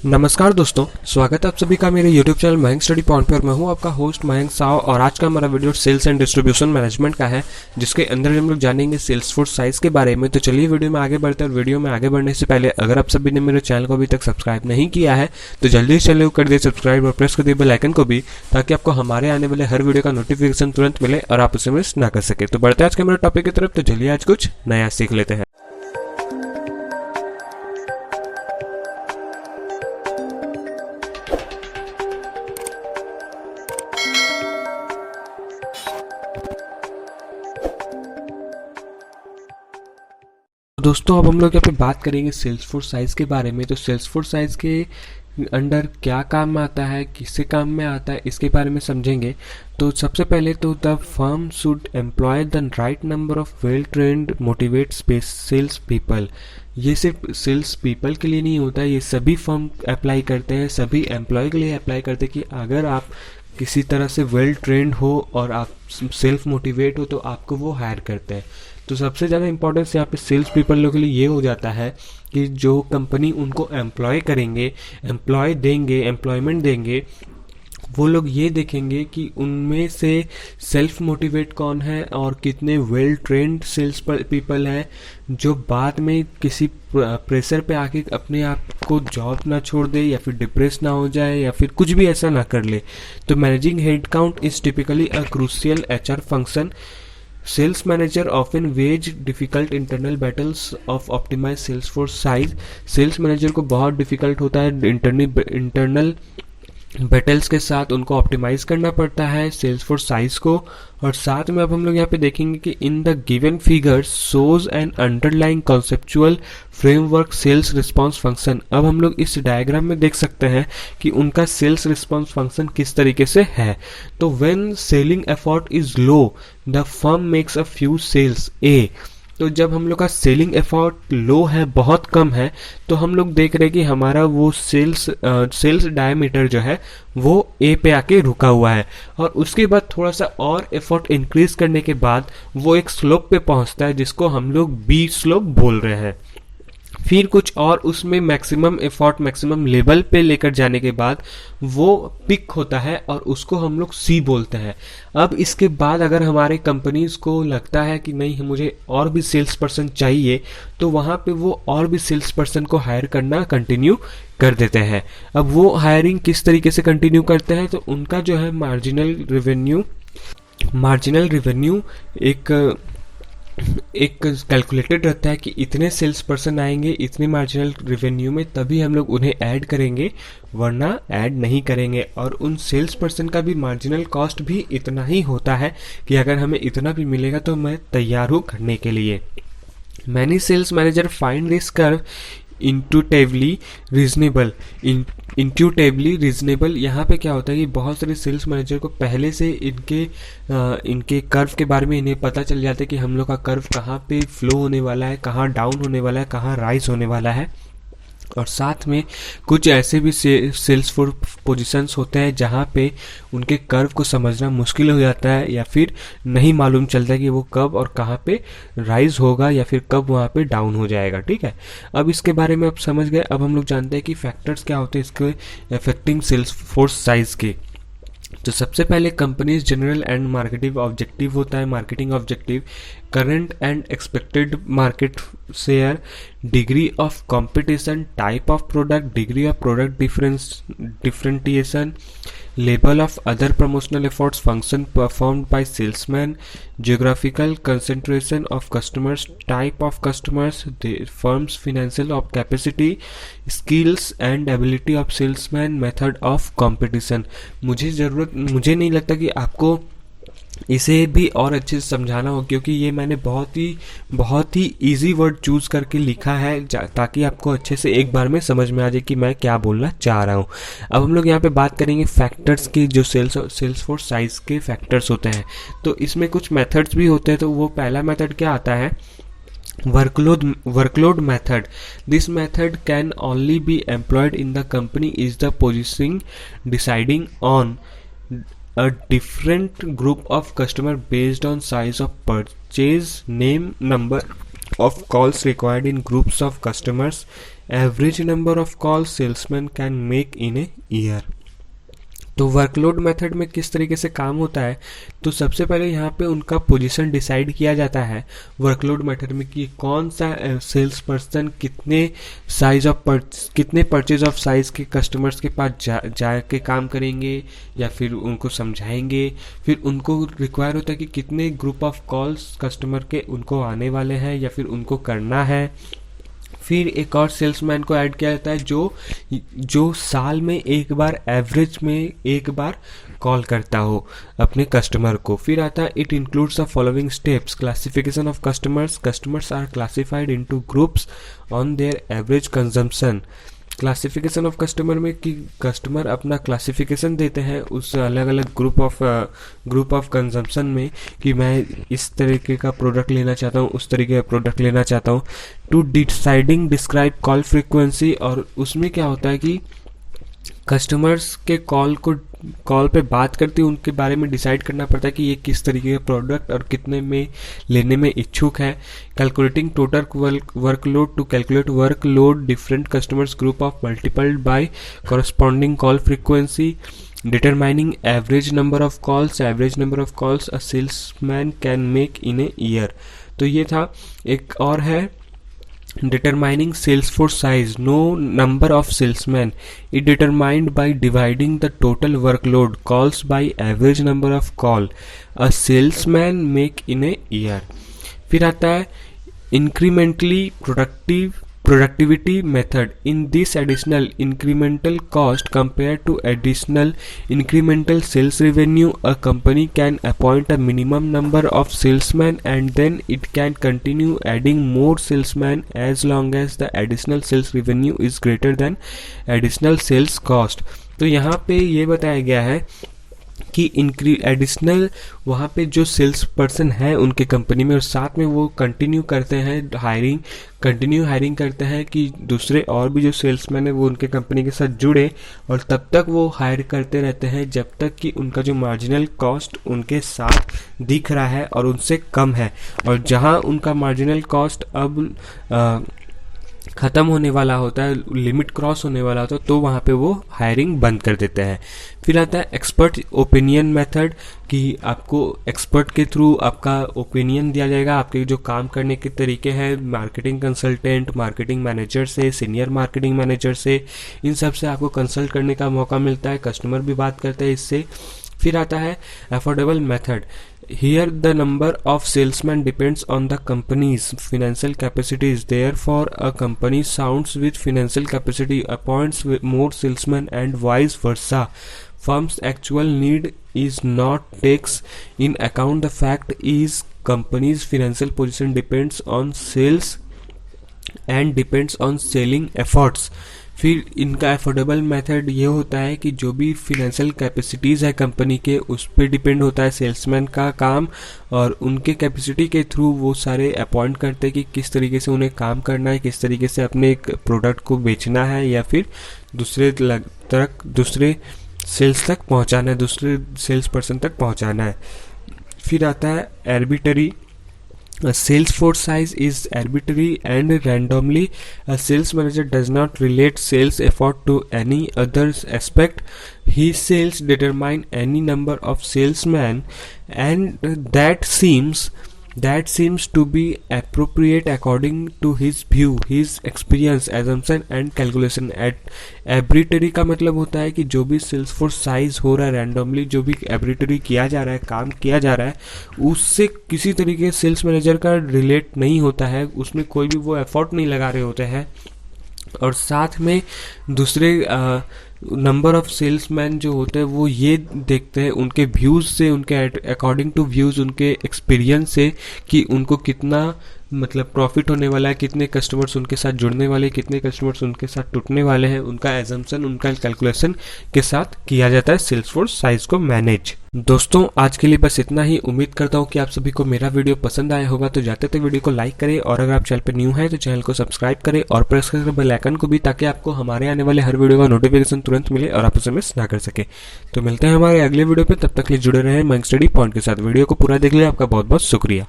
नमस्कार दोस्तों, स्वागत है आप सभी का मेरे YouTube channel Mayank study point पर। मैं हूं आपका होस्ट मयंक साव और आज का हमारा video sales and distribution management का है, जिसके अंदर हम लोग जानेंगे सेल्सफोर्स साइज के बारे में। तो चलिए वीडियो में आगे बढ़ते हैं। और वीडियो में आगे बढ़ने से पहले अगर आप सभी ने मेरे चैनल को अभी तक सब्सक्राइब नहीं किया है तो जल्दी से चैनल को कर दिए सब्सक्राइब और प्रेस कर दिए बेल आइकन को भी, ताकि आपको हमारे आने वाले हर वीडियो का नोटिफिकेशन तुरंत मिले और आप उसे मिस ना कर सके। तो बढ़ते हैं आज के मेरे टॉपिक की तरफ। तो चलिए आज कुछ नया सीख लेते हैं। दोस्तों अब हम लोग यहाँ पे बात करेंगे सेल्सफोर्स साइज के बारे में। तो सेल्सफोर्स साइज के अंडर क्या काम में आता है, किससे काम में आता है, इसके बारे में समझेंगे। तो सबसे पहले तो the firm should employ the right number of well trained motivate sales people. ये सिर्फ सेल्स पीपल के लिए नहीं होता है, ये सभी फर्म अप्लाई करते हैं, सभी एम्प्लॉय के लिए अप्लाई करते हैं कि अगर आप किसी तरह से वेल ट्रेंड हो और आप सेल्फ मोटिवेट हो तो आपको वो हायर करते हैं। तो सबसे ज़्यादा इंपॉर्टेंस यहाँ पे सेल्स पीपल लोगों के लिए ये हो जाता है कि जो कंपनी उनको एम्प्लॉय करेंगे, एम्प्लॉयमेंट देंगे, वो लोग ये देखेंगे कि उनमें से सेल्फ मोटिवेट कौन है और कितने वेल ट्रेंड सेल्स पीपल हैं जो बाद में किसी प्रेशर पे आके अपने आप को जॉब ना छोड़ दे या फिर डिप्रेस ना हो जाए या फिर कुछ भी ऐसा ना कर ले। तो managing head count is typically a crucial HR function. Sales manager often wage difficult internal battles of optimize sales force size। Sales manager को बहुत डिफिकल्ट होता है इंटरनल बैटल्स के साथ उनको ऑप्टिमाइज करना पड़ता है सेल्स फोर्स साइज को। और साथ में अब हम लोग यहाँ पे देखेंगे कि in the given figures shows an underlying conceptual framework sales response function. अब हम लोग इस डायग्राम में देख सकते हैं कि उनका सेल्स रिस्पांस फंक्शन किस तरीके से है। तो when selling effort is low the firm makes a few sales ए। तो जब हम लोग का सेलिंग एफर्ट लो है, बहुत कम है, तो हम लोग देख रहे हैं कि हमारा वो सेल्स डायमीटर जो है वो ए पे आके रुका हुआ है। और उसके बाद थोड़ा सा और एफर्ट इंक्रीज करने के बाद वो एक स्लोप पे पहुंचता है जिसको हम लोग बी स्लोप बोल रहे हैं। फिर कुछ और उसमें मैक्सिमम एफर्ट मैक्सिमम लेवल पे लेकर जाने के बाद वो पिक होता है और उसको हम लोग सी बोलते हैं। अब इसके बाद अगर हमारे कंपनीज को लगता है कि नहीं मुझे और भी सेल्स पर्सन चाहिए, तो वहाँ पे वो और भी सेल्स पर्सन को हायर करना कंटिन्यू कर देते हैं। अब वो हायरिंग किस तरीके से कंटिन्यू करते हैं, तो उनका जो है मार्जिनल रेवेन्यू एक कैलकुलेटेड रहता है कि इतने सेल्स पर्सन आएंगे इतने मार्जिनल रेवेन्यू में, तभी हम लोग उन्हें ऐड करेंगे, वरना ऐड नहीं करेंगे। और उन सेल्स पर्सन का भी मार्जिनल कॉस्ट भी इतना ही होता है कि अगर हमें इतना भी मिलेगा तो मैं तैयार हूँ करने के लिए। Many cells manager find this curve intuitively reasonable. यहाँ पे क्या होता है कि बहुत सारे सेल्स मैनेजर को पहले से इनके कर्व के बारे में इन्हें पता चल जाता है कि हम लोग का कर्व कहाँ पे फ्लो होने वाला है, कहाँ डाउन होने वाला है, कहाँ राइज होने वाला है। और साथ में कुछ ऐसे भी सेल्स फोर्स पोजीशंस होते हैं जहाँ पे उनके कर्व को समझना मुश्किल हो जाता है या फिर नहीं मालूम चलता कि वो कब और कहाँ पे राइज होगा या फिर कब वहाँ पे डाउन हो जाएगा। ठीक है, अब इसके बारे में आप समझ गए। अब हम लोग जानते हैं कि फैक्टर्स क्या होते हैं इसके अफेक्टिंग सेल्स फोर्स साइज के। तो सबसे पहले companies general and marketing objective होता है, marketing objective, current and expected market share, degree of competition, type of product, degree of product differentiation, level of other promotional efforts, function performed by salesman, geographical concentration of customers, type of customers, the firm's financial of capacity, skills and ability of salesman, method of competition। मुझे नहीं लगता कि आपको इसे भी और अच्छे से समझाना हो, क्योंकि ये मैंने बहुत ही इजी वर्ड चूज करके लिखा है ताकि आपको अच्छे से एक बार में समझ में आ जाए कि मैं क्या बोलना चाह रहा हूँ। अब हम लोग यहाँ पे बात करेंगे फैक्टर्स की, जो सेल्स फोर्स साइज के फैक्टर्स होते हैं। तो इसमें कुछ मेथड्स भी होते हैं। तो वो पहला मेथड क्या आता है, workload method। This method can only be employed in the company is the positioning deciding on a different group of customer based on size of purchase, name, number of calls required in groups of customers, average number of call salesman can make in a year. तो workload method में किस तरीके से काम होता है, तो सबसे पहले यहाँ पे उनका पोजीशन डिसाइड किया जाता है वर्कलोड मेथड में कि कौन सा सेल्स पर्सन कितने परचेज ऑफ साइज के कस्टमर्स के पास जाके काम करेंगे या फिर उनको समझाएंगे। फिर उनको रिक्वायर होता है कि कितने ग्रुप ऑफ कॉल्स कस्टमर के उनको आने वाले हैं या फिर उनको करना है। फिर एक और सेल्समैन को ऐड किया जाता है जो साल में एक बार, एवरेज में एक बार कॉल करता हो अपने कस्टमर को। फिर आता है it includes the following steps. Classification of customers are classified into groups on their average consumption. Classification of customer में कि कस्टमर अपना क्लासिफिकेशन देते हैं उस अलग अलग ग्रुप ऑफ कंजम्पशन में कि मैं इस तरीके का प्रोडक्ट लेना चाहता हूँ, उस तरीके का प्रोडक्ट लेना चाहता हूँ। To deciding describe call frequency, और उसमें क्या होता है कि कस्टमर्स के कॉल पे बात करते हैं उनके बारे में डिसाइड करना पड़ता है कि ये किस तरीके का प्रोडक्ट और कितने में लेने में इच्छुक है। Calculating total workload to calculate workload different customers group of multiplied by corresponding call frequency. Determining average number of calls a salesman can make in a year. तो ये था। एक और है determining sales force size, no number of salesmen, it determined by dividing the total workload calls by average number of call a salesman make in a year। फिर आता है incrementally productivity method। In this additional incremental cost compared to additional incremental sales revenue, a company can appoint a minimum number of salesmen and then it can continue adding more salesmen as long as the additional sales revenue is greater than additional sales cost। तो यहाँ पे ये बताया गया है कि additional वहाँ पे जो सेल्स पर्सन है उनके कंपनी में, और साथ में वो कंटिन्यू हायरिंग करते हैं कि दूसरे और भी जो सेल्समैन है वो उनके कंपनी के साथ जुड़े, और तब तक वो हायर करते रहते हैं जब तक कि उनका जो मार्जिनल कॉस्ट उनके साथ दिख रहा है और उनसे कम है। और जहाँ उनका मार्जिनल कॉस्ट अब ख़त्म होने वाला होता है, लिमिट क्रॉस होने वाला होता है, तो वहाँ पे वो हायरिंग बंद कर देते हैं। फिर आता है एक्सपर्ट ओपिनियन मेथड कि आपको एक्सपर्ट के थ्रू आपका ओपिनियन दिया जाएगा, आपके जो काम करने के तरीके हैं, मार्केटिंग कंसल्टेंट, मार्केटिंग मैनेजर से, सीनियर मार्केटिंग मैनेजर से, इन सब से आपको कंसल्ट करने का मौका मिलता है। कस्टमर भी बात करते हैं इससे। फिर आता है affordable method. Here the number of salesmen depends on the company's financial capacities. Therefore, a company sounds with financial capacity appoints more salesmen and vice versa. Firm's actual need is not takes in account the fact is company's financial position depends on sales and depends on selling efforts। फिर इनका affordable method ये होता है कि जो भी financial capacities है company के उस पर डिपेंड होता है सेल्समैन का काम, और उनके कैपेसिटी के थ्रू वो सारे अपॉइंट करते हैं कि किस तरीके से उन्हें काम करना है, किस तरीके से अपने एक प्रोडक्ट को बेचना है या फिर दूसरे सेल्स तक पहुंचाना है, दूसरे सेल्स पर्सन तक पहुंचाना है। फिर आता है arbitrary. A sales force size is arbitrary and randomly. A sales manager does not relate sales effort to any other aspect. His sales determine any number of salesmen, and that seems to be appropriate according to his view, his experience, assumption and calculation। arbitrary का मतलब होता है कि जो भी sales force size हो रहा है रैंडमली, जो भी arbitrary किया जा रहा है, काम किया जा रहा है, उससे किसी तरीके सेल्स मैनेजर का रिलेट नहीं होता है, उसमें कोई भी वो एफर्ट नहीं लगा रहे होते हैं। और साथ में दूसरे नंबर ऑफ सेल्समैन जो होते हैं वो ये देखते हैं उनके व्यूज़ से, उनके अकॉर्डिंग टू व्यूज़, उनके एक्सपीरियंस से कि उनको कितना मतलब प्रॉफिट होने वाला है, कितने कस्टमर्स उनके साथ जुड़ने वाले, कितने कस्टमर्स उनके साथ टूटने वाले हैं, उनका एजम्पशन, उनका कैलकुलेशन के साथ किया जाता है सेल्स फोर्स साइज को मैनेज। दोस्तों आज के लिए बस इतना ही। उम्मीद करता हूँ कि आप सभी को मेरा वीडियो पसंद आया होगा। तो जाते थे वीडियो को लाइक करें, और अगर आप चैनल पर न्यू हैं तो चैनल को सब्सक्राइब करें और प्रेस करें बेल आइकन को भी, ताकि आपको हमारे आने वाले हर वीडियो का नोटिफिकेशन तुरंत मिले और आप उसे मिस ना कर सके। तो मिलते हैं हमारे अगले वीडियो पे, तब तक के लिए जुड़े रहें माइंड स्टडी पॉइंट के साथ। वीडियो को पूरा देख लिया, आपका बहुत बहुत शुक्रिया।